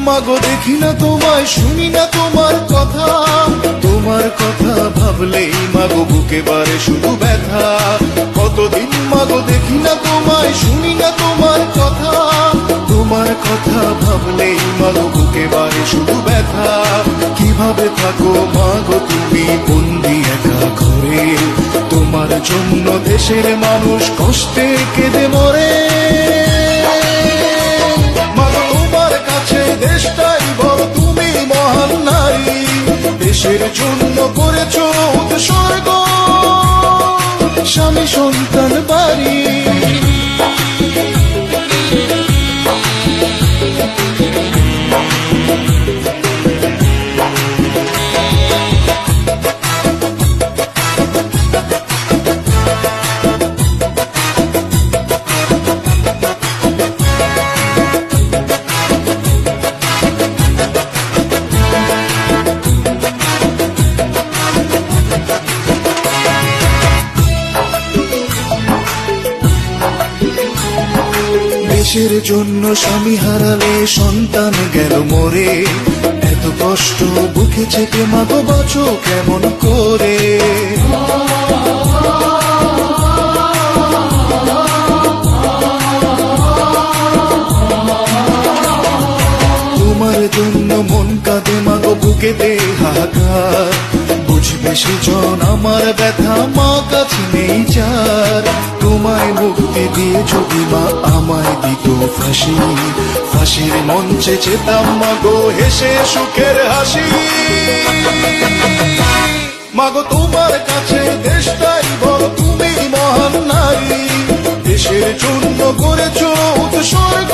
মাগো দেখি না তোমায়, শুনি না তোমার কথা, তোমার কথা ভাবলেই মাগো বুকে বারে শুধু ব্যথা। কতদিন মাগো দেখি না তোমায়, শুনি না তোমার কথা, তোমার কথা ভাবলেই মাগো বুকে বারে শুধু ব্যথা। কিভাবে থাকো মাগো তুমি বন্দি একা ঘরে, তোমার জন্য দেশের মানুষ কষ্টে কেঁদে মরে। মাগো তোমার কাছে দেশটাই বড়, তুমি মহান নারী, দেশের জন্য করেছ উৎসর্গ, স্বামী সন্তান বাড়ি। দেশের জন্য স্বামী হারালে সন্তান গেল মরে, এত কষ্ট বুকে চেপে মাগো বাঁচো কেমন করে। তোমার জন্য মন কাঁদে মাগো বুকেতে হাহাকার, বুঝবে সেজন আমার ব্যথা মা কাছে নেই যার। তোমায় মুক্তি দিয়ে যদি মা আমায় দিত ফাঁসি, ফাঁসির মঞ্চে চেতাম মাগো হেসে সুখের হাসি। মাগো তোমার কাছে দেশটাই বড়, তুমি মহান নারী, দেশের জন্য করেছ উৎসর্গ,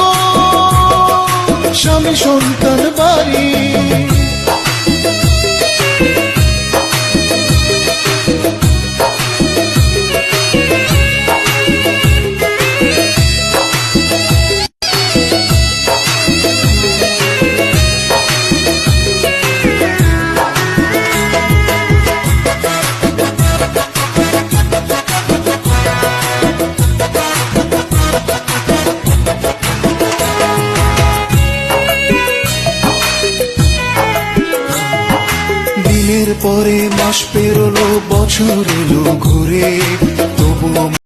স্বামী সন্তান বাড়ি। দিনের পরে মাস পেরোলো, বছর এলো ঘুরে, তবুও